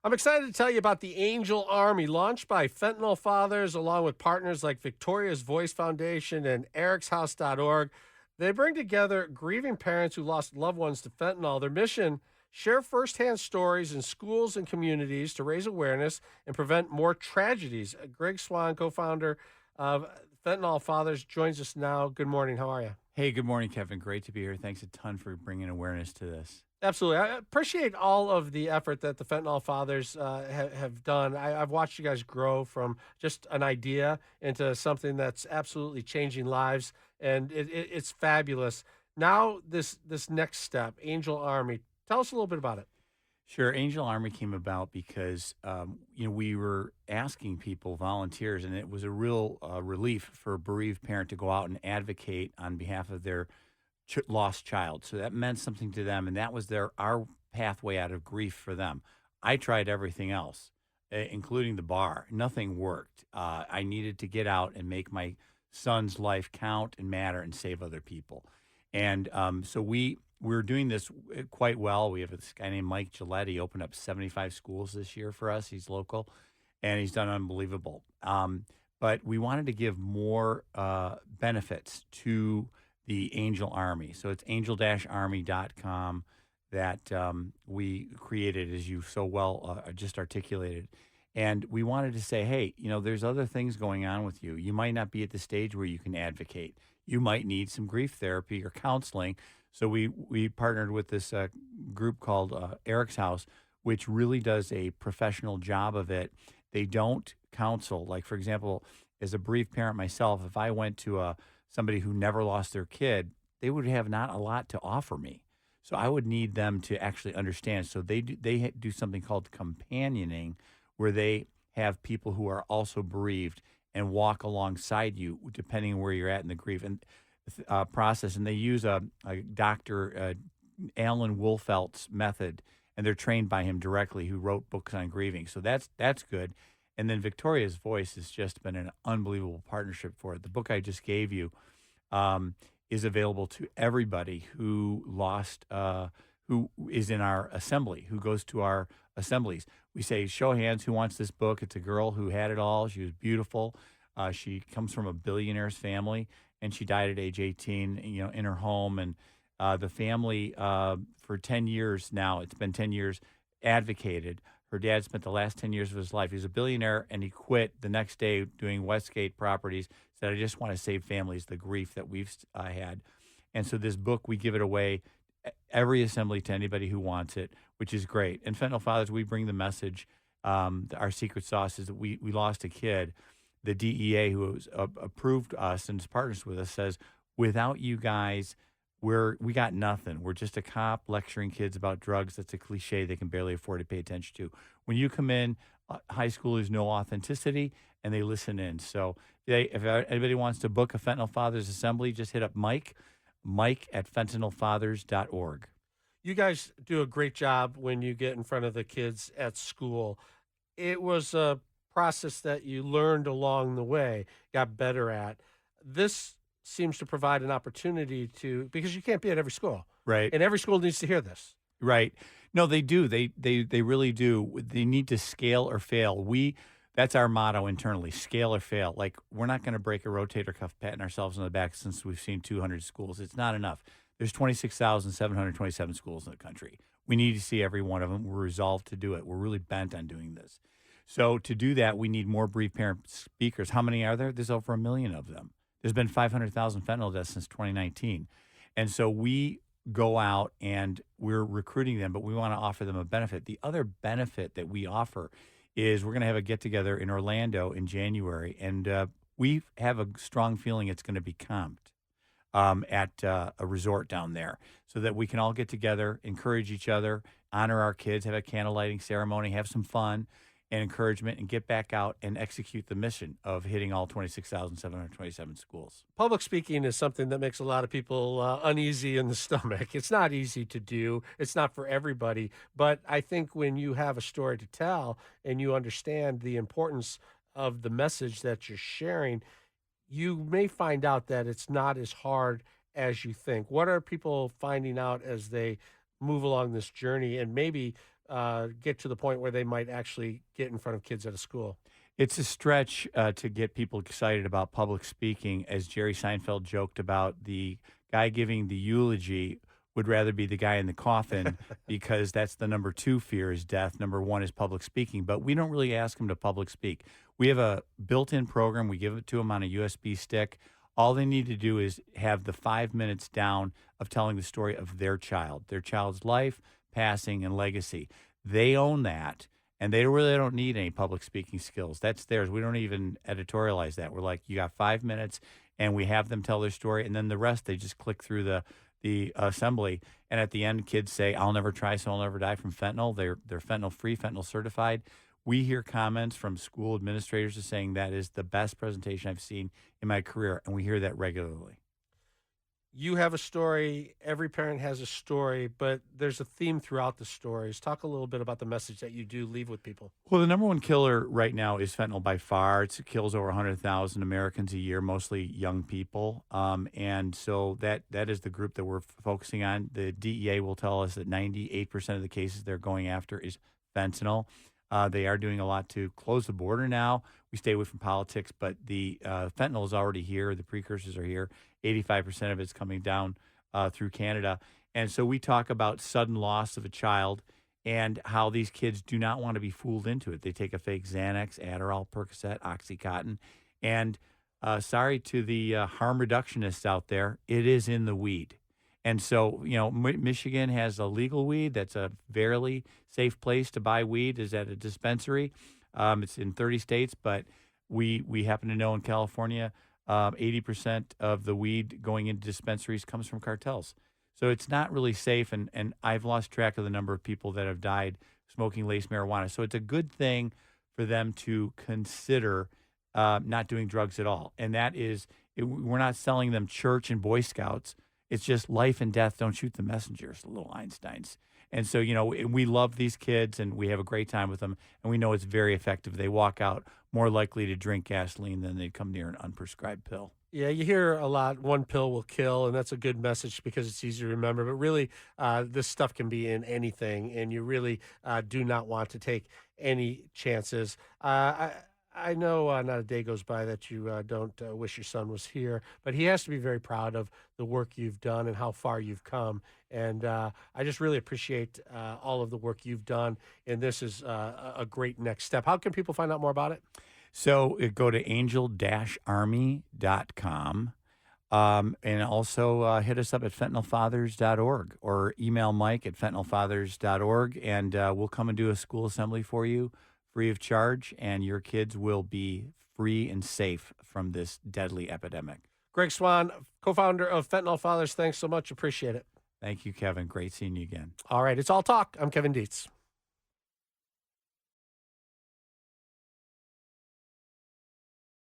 I'm excited to tell you about the Angel Army, launched by Fentanyl Fathers, along with partners like Victoria's Voice Foundation and ericshouse.org. They bring together grieving parents who lost loved ones to fentanyl. Their mission: share firsthand stories in schools and communities to raise awareness and prevent more tragedies. Greg Swan, co founder of Fentanyl Fathers, joins us now. Good morning. How are you? Hey, good morning, Kevin. Great to be here. Thanks a ton for bringing awareness to this. Absolutely. I appreciate all of the effort that the Fentanyl Fathers have done. I've watched you guys grow from just an idea into something that's absolutely changing lives, and it's fabulous. Now, this next step, Angel Army. Tell us a little bit about it. Sure, Angel Army came about because we were asking people, volunteers, and it was a real relief for a bereaved parent to go out and advocate on behalf of their lost child. So that meant something to them, and that was our pathway out of grief for them. I tried everything else, including the bar. Nothing worked. I needed to get out and make my son's life count and matter and save other people. And so we're doing this quite well. We have this guy named Mike Gillette. He opened up 75 schools this year for us. He's local, and he's done unbelievable. But we wanted to give more benefits to the Angel Army. So it's angel-army.com that we created, as you so well just articulated. And we wanted to say, hey, there's other things going on with you. You might not be at the stage where you can advocate. You might need some grief therapy or counseling. So we partnered with this group called Eric's House, which really does a professional job of it. They don't counsel. Like, for example, as a bereaved parent myself, if I went to somebody who never lost their kid, they would have not a lot to offer me. So I would need them to actually understand. So they do something called companioning, where they have people who are also bereaved and walk alongside you, depending on where you're at in the grief and process. And they use a Dr. Alan Wolfelt's method, and they're trained by him directly, who wrote books on grieving. So that's good. And then Victoria's Voice has just been an unbelievable partnership for it. The book I just gave you is available to everybody who lost, who is in our assembly, who goes to our assemblies. We say, show of hands, who wants this book? It's a girl who had it all. She was beautiful. She comes from a billionaire's family, and she died at age 18, in her home. And the family, for 10 years now, it's been 10 years, advocated. Her dad spent the last 10 years of his life. He's a billionaire, and he quit the next day doing Westgate Properties. Said, I just want to save families the grief that we've had. And so this book, we give it away every assembly to anybody who wants it, which is great. And Fentanyl Fathers, we bring the message. Our secret sauce is that we lost a kid. The DEA, who has approved us and is partners with us, says, without you guys, we got nothing. We're just a cop lecturing kids about drugs. That's a cliche they can barely afford to pay attention to. When you come in, high schoolers know authenticity, and they listen in. So if anybody wants to book a Fentanyl Fathers assembly, just hit up Mike at fentanylfathers.org. You guys do a great job when you get in front of the kids at school. It was a process that you learned along the way, got better at. This seems to provide an opportunity to, because you can't be at every school. Right. And every school needs to hear this. Right. No, they do. They really do. They need to scale or fail. That's our motto internally: scale or fail. Like, we're not going to break a rotator cuff patting ourselves on the back since we've seen 200 schools. It's not enough. There's 26,727 schools in the country. We need to see every one of them. We're resolved to do it. We're really bent on doing this. So to do that, we need more bereaved parent speakers. How many are there? There's over 1 million of them. There's been 500,000 fentanyl deaths since 2019. And so we go out and we're recruiting them, but we want to offer them a benefit. The other benefit that we offer is we're going to have a get-together in Orlando in January, and we have a strong feeling it's going to be comped at a resort down there, so that we can all get together, encourage each other, honor our kids, have a candle lighting ceremony, have some fun and encouragement, and get back out and execute the mission of hitting all 26,727 schools. Public speaking is something that makes a lot of people uneasy in the stomach. It's not easy to do. It's not for everybody. But I think when you have a story to tell and you understand the importance of the message that you're sharing, you may find out that it's not as hard as you think. What are people finding out as they move along this journey, and maybe get to the point where they might actually get in front of kids at a school? It's a stretch to get people excited about public speaking. As Jerry Seinfeld joked about, the guy giving the eulogy would rather be the guy in the coffin because that's the number two fear is death. Number one is public speaking, but we don't really ask them to public speak. We have a built-in program. We give it to them on a USB stick. All they need to do is have the 5 minutes down of telling the story of their child's life, passing, and legacy. They own that. And they really don't need any public speaking skills. That's theirs. We don't even editorialize that. We're like, you got 5 minutes, and we have them tell their story, and then the rest they just click through the assembly. And at the end, kids say, "I'll never try, so I'll never die" from fentanyl. They're fentanyl free, fentanyl certified. We hear comments from school administrators just saying that is the best presentation I've seen in my career, and we hear that regularly. You have a story. Every parent has a story, but there's a theme throughout the stories. Talk a little bit about the message that you do leave with people. Well, the number one killer right now is fentanyl by far. It kills over 100,000 Americans a year, mostly young people. And so that is the group that we're focusing on. The DEA will tell us that 98% of the cases they're going after is fentanyl. They are doing a lot to close the border now. We stay away from politics, but the fentanyl is already here. The precursors are here. 85% of it's coming down through Canada. And so we talk about sudden loss of a child and how these kids do not want to be fooled into it. They take a fake Xanax, Adderall, Percocet, Oxycontin. And sorry to the harm reductionists out there, it is in the weed. And so, Michigan has a legal weed that's a fairly safe place to buy weed is at a dispensary. It's in 30 states, but we happen to know in California, 80% of the weed going into dispensaries comes from cartels. So it's not really safe, and I've lost track of the number of people that have died smoking laced marijuana. So it's a good thing for them to consider not doing drugs at all. And that is, we're not selling them church and Boy Scouts. It's just life and death. Don't shoot the messengers, the little Einsteins. And so, we love these kids and we have a great time with them. And we know it's very effective. They walk out more likely to drink gasoline than they'd come near an unprescribed pill. Yeah, you hear a lot, one pill will kill, and that's a good message because it's easy to remember. But really, this stuff can be in anything, and you really do not want to take any chances. I know not a day goes by that you don't wish your son was here, but he has to be very proud of the work you've done and how far you've come. And I just really appreciate all of the work you've done. And this is a great next step. How can people find out more about it? So go to angel-army.com and also hit us up at fentanylfathers.org or email Mike at fentanylfathers.org, and we'll come and do a school assembly for you free of charge, and your kids will be free and safe from this deadly epidemic. Greg Swan, co-founder of Fentanyl Fathers, thanks so much. Appreciate it. Thank you, Kevin. Great seeing you again. All right, it's All Talk. I'm Kevin Dietz.